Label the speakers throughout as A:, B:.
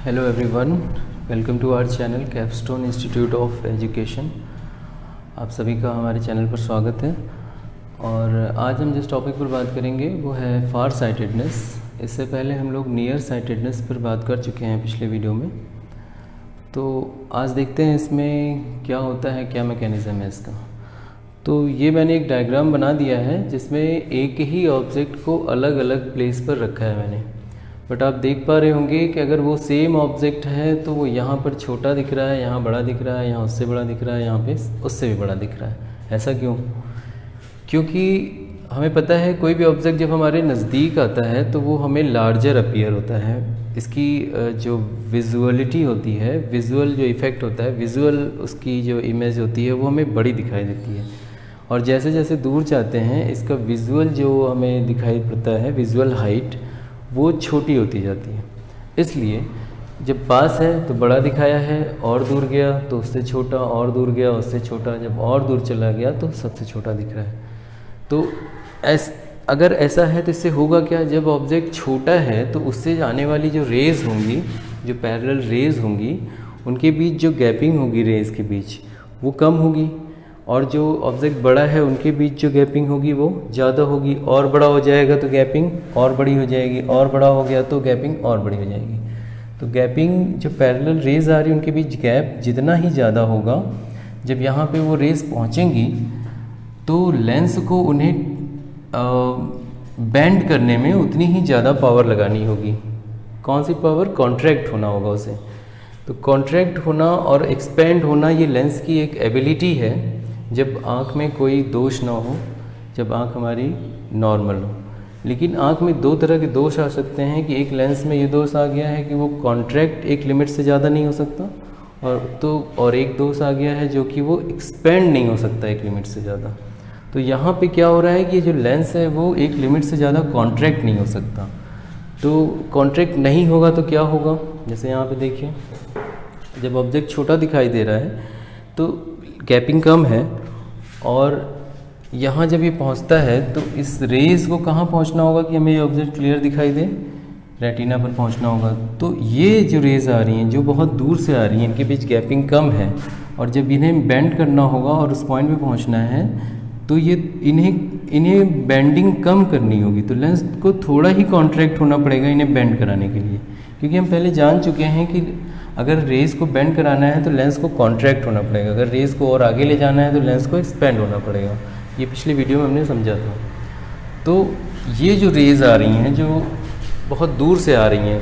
A: Hello everyone, welcome to our channel Capstone Institute of Education. आप सभी का हमारे चैनल पर स्वागत है। और आज हम जिस टॉपिक पर बात करेंगे वो है फार साइटेडनेस। इससे पहले हम लोग नियर साइटेडनेस पर बात कर चुके हैं पिछले वीडियो में। तो आज देखते हैं इसमें क्या होता है, क्या मैकेनिज़्म है इसका। तो ये मैंने एक डायग्राम बना दिया है जिसमें एक ही ऑब्जेक्ट को अलग अलग प्लेस पर रखा है मैंने। बट आप देख पा रहे होंगे कि अगर वो सेम ऑब्जेक्ट है तो वो यहाँ पर छोटा दिख रहा है, यहाँ बड़ा दिख रहा है, यहाँ उससे बड़ा दिख रहा है, यहाँ पे उससे भी बड़ा दिख रहा है। ऐसा क्यों? क्योंकि हमें पता है कोई भी ऑब्जेक्ट जब हमारे नज़दीक आता है तो वो हमें लार्जर अपीयर होता है। इसकी जो विजुअलिटी होती है, विजुअल जो इफ़ेक्ट होता है, विजुअल उसकी जो इमेज होती है वो हमें बड़ी दिखाई देती है। और जैसे जैसे दूर जाते हैं इसका विजुअल जो हमें दिखाई पड़ता है, विजुअल हाइट, वो छोटी होती जाती है। इसलिए जब पास है तो बड़ा दिखाया है, और दूर गया तो उससे छोटा, और दूर गया उससे छोटा, जब और दूर चला गया तो सबसे छोटा दिख रहा है। तो अगर ऐसा है तो इससे होगा क्या? जब ऑब्जेक्ट छोटा है तो उससे आने वाली जो रेज़ होंगी, जो पैरेलल रेज़ होंगी, उनके बीच जो गैपिंग होगी रेज़ के बीच वो कम होगी, और जो ऑब्जेक्ट बड़ा है उनके बीच जो गैपिंग होगी वो ज़्यादा होगी। और बड़ा हो जाएगा तो गैपिंग और बड़ी हो जाएगी, और बड़ा हो गया तो गैपिंग और बड़ी हो जाएगी। तो गैपिंग जो पैरेलल रेज़ आ रही है उनके बीच गैप जितना ही ज़्यादा होगा, जब यहाँ पे वो रेज़ पहुँचेंगी तो लेंस को उन्हें बेंड करने में उतनी ही ज़्यादा पावर लगानी होगी। कौन सी पावर? कॉन्ट्रैक्ट होना होगा उसे। तो कॉन्ट्रैक्ट होना और एक्सपेंड होना ये लेंस की एक एबिलिटी है। जब आँख में कोई दोष ना हो, जब आँख हमारी नॉर्मल हो। लेकिन आँख में दो तरह के दोष आ सकते हैं कि एक लेंस में ये दोष आ गया है कि वो कॉन्ट्रैक्ट एक लिमिट से ज़्यादा नहीं हो सकता, और एक दोष आ गया है जो कि वो एक्सपेंड नहीं हो सकता एक लिमिट से ज़्यादा। तो यहाँ पे क्या हो रहा है कि जो लेंस है वो एक लिमिट से ज़्यादा कॉन्ट्रैक्ट नहीं हो सकता। तो कॉन्ट्रैक्ट नहीं होगा तो क्या होगा? जैसे यहाँ पे देखिए, जब ऑब्जेक्ट छोटा दिखाई दे रहा है तो गैपिंग कम है, और यहाँ जब ये पहुँचता है तो इस रेज़ को कहाँ पहुँचना होगा कि हमें ये ऑब्जेक्ट क्लियर दिखाई दे? रेटिना पर पहुँचना होगा। तो ये जो रेज़ आ रही हैं जो बहुत दूर से आ रही हैं, इनके बीच गैपिंग कम है, और जब इन्हें बेंड करना होगा और उस पॉइंट पे पहुँचना है तो ये इन्हें बेंडिंग कम करनी होगी। तो लेंस को थोड़ा ही कॉन्ट्रैक्ट होना पड़ेगा इन्हें बेंड कराने के लिए, क्योंकि हम पहले जान चुके हैं कि अगर रेज़ को बेंड कराना है तो लेंस को कॉन्ट्रैक्ट होना पड़ेगा, अगर रेज़ को और आगे ले जाना है तो लेंस को एक्सपेंड होना पड़ेगा। ये पिछले वीडियो में हमने समझा था। तो ये जो रेज़ आ रही हैं जो बहुत दूर से आ रही हैं,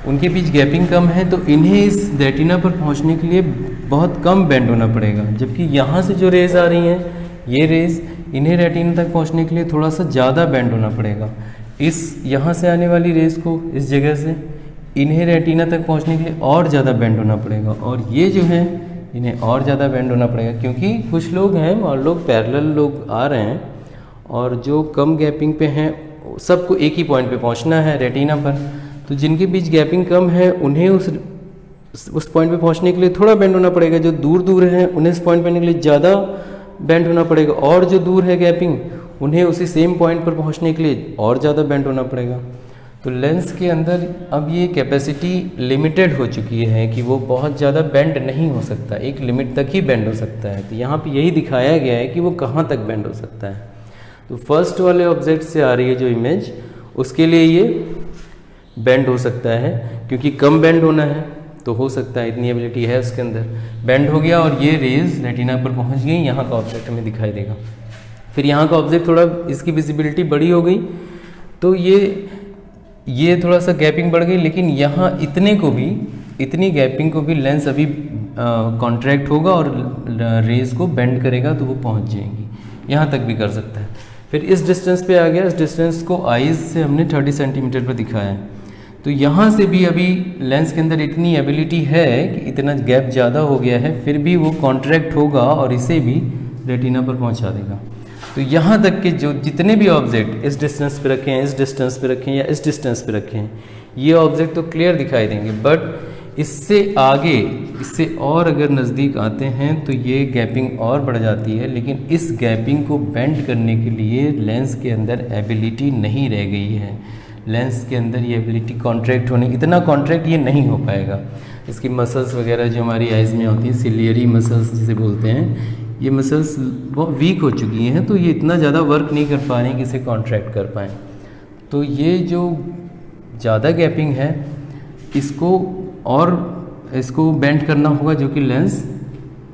A: उनके बीच गैपिंग कम है, तो इन्हें इस रेटिना पर पहुंचने के लिए बहुत कम बेंड होना पड़ेगा। जबकि यहाँ से जो रेज़ आ रही हैं, ये रेज़, इन्हें रेटिना तक पहुँचने के लिए थोड़ा सा ज़्यादा बेंड होना पड़ेगा। इस यहाँ से आने वाली रेज़ को इस जगह से इन्हें रेटिना तक पहुंचने के लिए और ज़्यादा बेंड होना पड़ेगा, और ये जो है इन्हें और ज़्यादा बेंड होना पड़ेगा। क्योंकि कुछ लोग हैं और लोग पैरेलल लोग आ रहे हैं, और जो कम गैपिंग पे हैं सबको एक ही पॉइंट पे पहुंचना है रेटिना पर। तो जिनके बीच गैपिंग कम है उन्हें उस पॉइंट पे पहुंचने के लिए थोड़ा बेंड होना पड़ेगा। जो दूर दूर हैं उन्हें इस पॉइंट पे आने के लिए ज़्यादा बेंड होना पड़ेगा, और जो दूर है गैपिंग उन्हें उसी सेम पॉइंट पर पहुँचने के लिए और ज़्यादा बेंड होना पड़ेगा। तो लेंस के अंदर अब ये कैपेसिटी लिमिटेड हो चुकी है कि वो बहुत ज़्यादा बेंड नहीं हो सकता, एक लिमिट तक ही बेंड हो सकता है। तो यहाँ पे यही दिखाया गया है कि वो कहाँ तक बेंड हो सकता है। तो फर्स्ट वाले ऑब्जेक्ट से आ रही है जो इमेज, उसके लिए ये बेंड हो सकता है, क्योंकि कम बेंड होना है तो हो सकता है, इतनी एबिलिटी है उसके अंदर। बेंड हो गया और ये रेज़ रेटिना पर पहुँच गई, यहाँ का ऑब्जेक्ट हमें दिखाई देगा। फिर यहाँ का ऑब्जेक्ट थोड़ा, इसकी विजिबिलिटी बड़ी हो गई, तो ये थोड़ा सा गैपिंग बढ़ गई, लेकिन यहाँ इतनी गैपिंग को भी लेंस अभी कॉन्ट्रैक्ट होगा और रेज़ को बेंड करेगा तो वो पहुँच जाएंगी, यहाँ तक भी कर सकता है। फिर इस डिस्टेंस पे आ गया, इस डिस्टेंस को आइज़ से हमने 30 सेंटीमीटर पर दिखाया है। तो यहाँ से भी अभी लेंस के अंदर इतनी एबिलिटी है कि इतना गैप ज़्यादा हो गया है, फिर भी वो कॉन्ट्रैक्ट होगा और इसे भी रेटिना पर पहुँचा देगा। तो यहाँ तक के जो जितने भी ऑब्जेक्ट इस डिस्टेंस पे रखे हैं, इस डिस्टेंस पे रखे हैं, या इस डिस्टेंस पे रखे हैं, ये ऑब्जेक्ट तो क्लियर दिखाई देंगे। बट इससे आगे, इससे और अगर नज़दीक आते हैं तो ये गैपिंग और बढ़ जाती है। लेकिन इस गैपिंग को बेंड करने के लिए लेंस के अंदर एबिलिटी नहीं रह गई है। लेंस के अंदर ये एबिलिटी कॉन्ट्रैक्ट होने, इतना कॉन्ट्रैक्ट ये नहीं हो पाएगा। इसकी मसल्स वगैरह जो हमारी आइज़ में होती हैं, सिलियरी मसल्स जिसे बोलते हैं, ये मसल्स बहुत वीक हो चुकी हैं, तो ये इतना ज़्यादा वर्क नहीं कर पा रही कि इसे कॉन्ट्रैक्ट कर पाएँ। तो ये जो ज़्यादा गैपिंग है इसको बेंड करना होगा, जो कि लेंस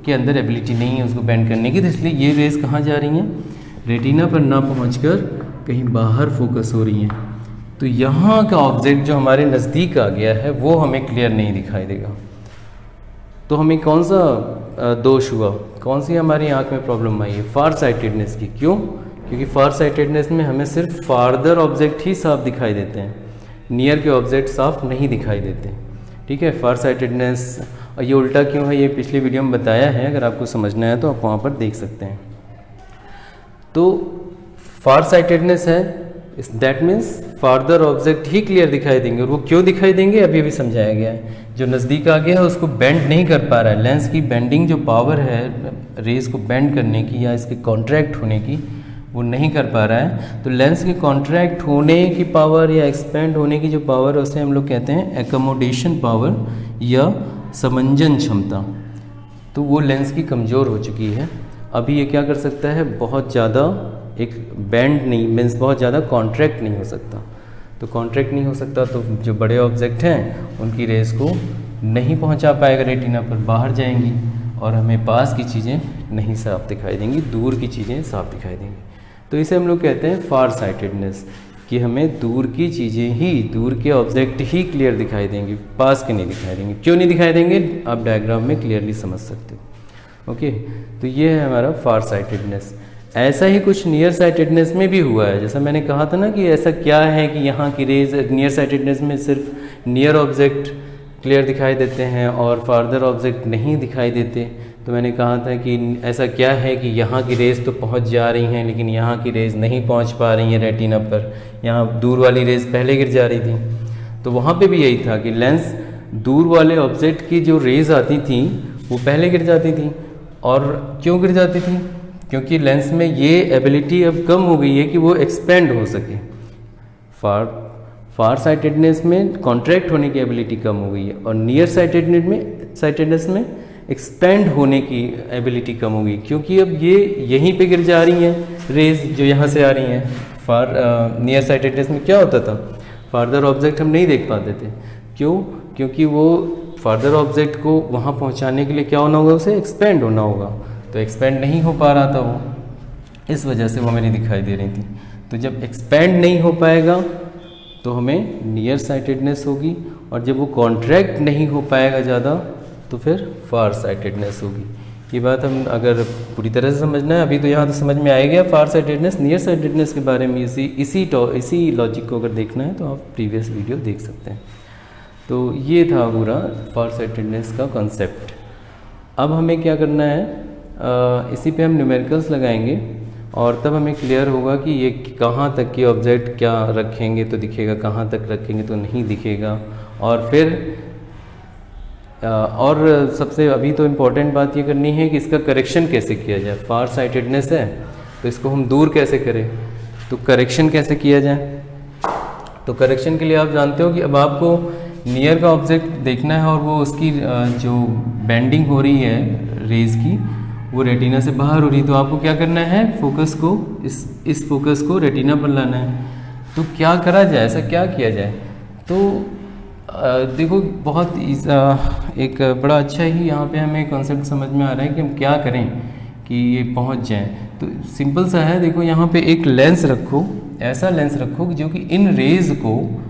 A: के अंदर एबिलिटी नहीं है उसको बेंड करने की। तो इसलिए ये रेज़ कहाँ जा रही हैं, रेटिना पर ना पहुंचकर कहीं बाहर फोकस हो रही हैं। तो यहाँ का ऑब्जेक्ट जो हमारे नज़दीक आ गया है वो हमें क्लियर नहीं दिखाई देगा। तो हमें कौन सा दोष हुआ, कौन सी हमारी आँख में प्रॉब्लम आई है, फार साइटेडनेस की। क्यों? क्योंकि फार साइटेडनेस में हमें सिर्फ फार्दर ऑब्जेक्ट ही साफ दिखाई देते हैं, नियर के ऑब्जेक्ट साफ नहीं दिखाई देते। ठीक है, फार साइटेडनेस। और ये उल्टा क्यों है, ये पिछली वीडियो में बताया है, अगर आपको समझना है तो आप वहाँ पर देख सकते हैं। तो फार साइटेडनेस है, that means farther object he clear दिखाई देंगे। और वो क्यों दिखाई देंगे अभी भी समझाया गया है। जो नज़दीक आ गया है उसको बेंड नहीं कर पा रहा है, लेंस की बेंडिंग जो पावर है रेज को बेंड करने की या इसके कॉन्ट्रैक्ट होने की, वो नहीं कर पा रहा है। तो लेंस के कॉन्ट्रैक्ट होने की पावर या एक्सपेंड होने की जो पावर है उसे हम लोग कहते हैं एकोमोडेशन पावर या समंजन क्षमता। तो वो लेंस की कमज़ोर हो चुकी है। अभी ये क्या कर सकता है, बहुत ज़्यादा एक बेंड नहीं, मीन्स बहुत ज़्यादा कॉन्ट्रैक्ट नहीं हो सकता। तो कॉन्ट्रैक्ट नहीं हो सकता तो जो बड़े ऑब्जेक्ट हैं उनकी रेस को नहीं पहुंचा पाएगा रेटिना पर, बाहर जाएंगी और हमें पास की चीज़ें नहीं साफ दिखाई देंगी, दूर की चीज़ें साफ दिखाई देंगी। तो इसे हम लोग कहते हैं फार साइटेडनेस, कि हमें दूर की चीज़ें ही, दूर के ऑब्जेक्ट ही क्लियर दिखाई देंगे, पास के नहीं दिखाई देंगे। क्यों नहीं दिखाई देंगे आप डायग्राम में क्लियरली समझ सकते हो। ओके, तो ये है हमारा फार साइटेडनेस। ऐसा ही कुछ नियर साइटेडनेस में भी हुआ है। जैसा मैंने कहा था ना कि ऐसा क्या है कि यहाँ की रेज नियर साइटेडनेस में सिर्फ नियर ऑब्जेक्ट क्लियर दिखाई देते हैं और फार्दर ऑब्जेक्ट नहीं दिखाई देते। तो मैंने कहा था कि ऐसा क्या है कि यहाँ की रेज तो पहुँच जा रही हैं लेकिन यहाँ की रेज नहीं पहुँच पा रही हैं रेटिना पर, यहाँ दूर वाली रेज पहले गिर जा रही थी। तो वहाँ पे भी यही था कि लेंस दूर वाले ऑब्जेक्ट की जो रेज आती थी वो पहले गिर जाती थी। और क्यों गिर जाती थी? क्योंकि लेंस में ये एबिलिटी अब कम हो गई है कि वो एक्सपेंड हो सके। फार साइटेडनेस में कॉन्ट्रैक्ट होने की एबिलिटी कम हो गई है और नियर साइटेडनेस में एक्सपेंड होने की एबिलिटी कम हो गई, क्योंकि अब ये यहीं पे गिर जा रही हैं रेज जो यहाँ से आ रही हैं। नियर साइटेडनेस में क्या होता था, फार्दर ऑब्जेक्ट हम नहीं देख पाते थे। क्यों? क्योंकि वो फार्दर ऑब्जेक्ट को वहाँ पहुँचाने के लिए क्या होना होगा, उसे एक्सपेंड होना होगा। तो एक्सपेंड नहीं हो पा रहा था वो, इस वजह से वो हमें नहीं दिखाई दे रही थी। तो जब एक्सपेंड नहीं हो पाएगा तो हमें नियर साइटेडनेस होगी, और जब वो कॉन्ट्रैक्ट नहीं हो पाएगा ज़्यादा तो फिर फार साइटेडनेस होगी। ये बात हम अगर पूरी तरह से समझना है, अभी तो यहाँ तो समझ में आ गया फार साइटेडनेस, नियर साइटेडनेस के बारे में इसी लॉजिक को अगर देखना है तो आप प्रीवियस वीडियो देख सकते हैं। तो ये था पूरा फार साइटेडनेस का कॉन्सेप्ट। अब हमें क्या करना है, इसी पे हम न्यूमेरिकल्स लगाएंगे और तब हमें क्लियर होगा कि ये कहाँ तक के ऑब्जेक्ट क्या रखेंगे तो दिखेगा, कहाँ तक रखेंगे तो नहीं दिखेगा। और फिर और सबसे अभी तो इम्पॉर्टेंट बात ये करनी है कि इसका करेक्शन कैसे किया जाए। फार साइटेडनेस है तो इसको हम दूर कैसे करें, तो करेक्शन कैसे किया जाए। तो करेक्शन के लिए आप जानते हो कि अब आपको नियर का ऑब्जेक्ट देखना है और वो उसकी जो बेंडिंग हो रही है रेज की वो रेटिना से बाहर हो रही है। तो आपको क्या करना है, फोकस को इस फोकस को रेटिना पर लाना है। तो क्या करा जाए, ऐसा क्या किया जाए? तो देखो बहुत एक बड़ा अच्छा ही यहाँ पे हमें कॉन्सेप्ट समझ में आ रहा है कि हम क्या करें कि ये पहुँच जाए। तो सिंपल सा है, देखो यहाँ पे एक लेंस रखो, ऐसा लेंस रखो जो कि इन रेज को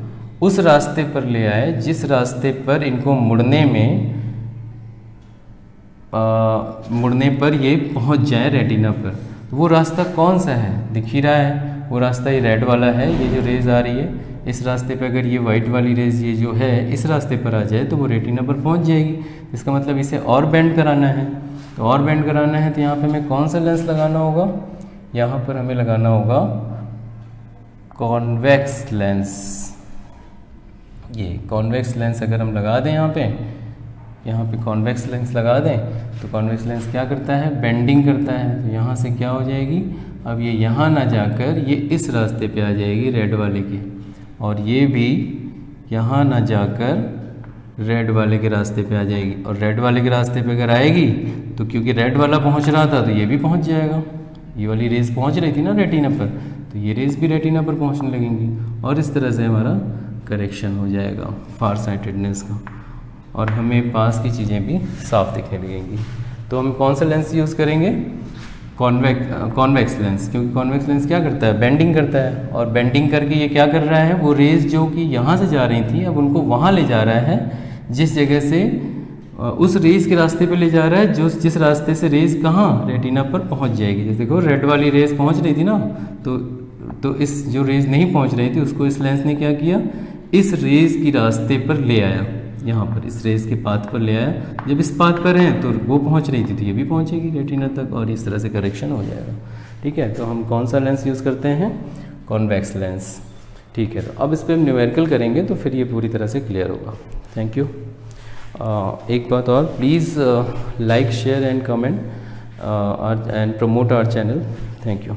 A: उस रास्ते पर ले आए जिस रास्ते पर इनको मुड़ने पर ये पहुंच जाए रेटिना पर। तो वो रास्ता कौन सा है, दिख ही रहा है, वो रास्ता ये रेड वाला है। ये जो रेज आ रही है इस रास्ते पे, अगर ये वाइट वाली रेज ये जो है इस रास्ते पर आ जाए तो वो रेटिना पर पहुंच जाएगी। इसका मतलब इसे और बेंड कराना है। तो और बेंड कराना है तो यहाँ पे हमें कौन सा लेंस लगाना होगा, यहाँ पर हमें लगाना होगा कॉन्वेक्स लेंस। ये कॉन्वेक्स लेंस अगर हम लगा दें यहाँ पे कॉन्वेक्स लेंस लगा दें तो कॉन्वेक्स लेंस क्या करता है, बेंडिंग करता है। तो यहाँ से क्या हो जाएगी, अब ये यहाँ ना जाकर ये इस रास्ते पे आ जाएगी रेड वाले के, और ये भी यहाँ ना जाकर रेड वाले के रास्ते पे आ जाएगी, और रेड वाले के रास्ते पे अगर आएगी तो क्योंकि रेड वाला पहुँच रहा था तो ये भी पहुँच जाएगा। ये वाली रेज पहुँच रही थी ना रेटिना पर, तो ये रेज भी रेटिना पर पहुँचने लगेंगी, और इस तरह से हमारा करेक्शन हो जाएगा फार साइटेडनेस का, और हमें पास की चीज़ें भी साफ दिखने लगेंगी। तो हम कौन सा लेंस यूज़ करेंगे? कॉन्वेक्स लेंस, क्योंकि कॉन्वेक्स लेंस क्या करता है? बेंडिंग करता है, और बेंडिंग करके ये क्या कर रहा है? वो रेज जो कि यहाँ से जा रही थी अब उनको वहाँ ले जा रहा है, जिस जगह से उस रेज के रास्ते पे ले जा रहा है, जो जिस रास्ते से रेज कहाँ रेटिना पर पहुँच जाएगी। जैसे देखो रेड वाली रेज पहुँच रही थी ना, तो इस जो रेज नहीं पहुँच रही थी उसको इस लेंस ने क्या किया? इस रेज की रास्ते पर ले आया, यहाँ पर इस रेज के पाथ पर ले आया। जब इस पाथ पर हैं तो वो पहुँच रही थी तो ये भी पहुँचेगी रेटिना तक, और इस तरह से करेक्शन हो जाएगा। ठीक है, तो हम कौन सा लेंस यूज़ करते हैं? Convex lens. ठीक है, तो अब इस पर हम न्यूमेरिकल करेंगे तो फिर ये पूरी तरह से क्लियर होगा। Thank you. एक बात और, please like, share and comment and promote our channel. Thank you.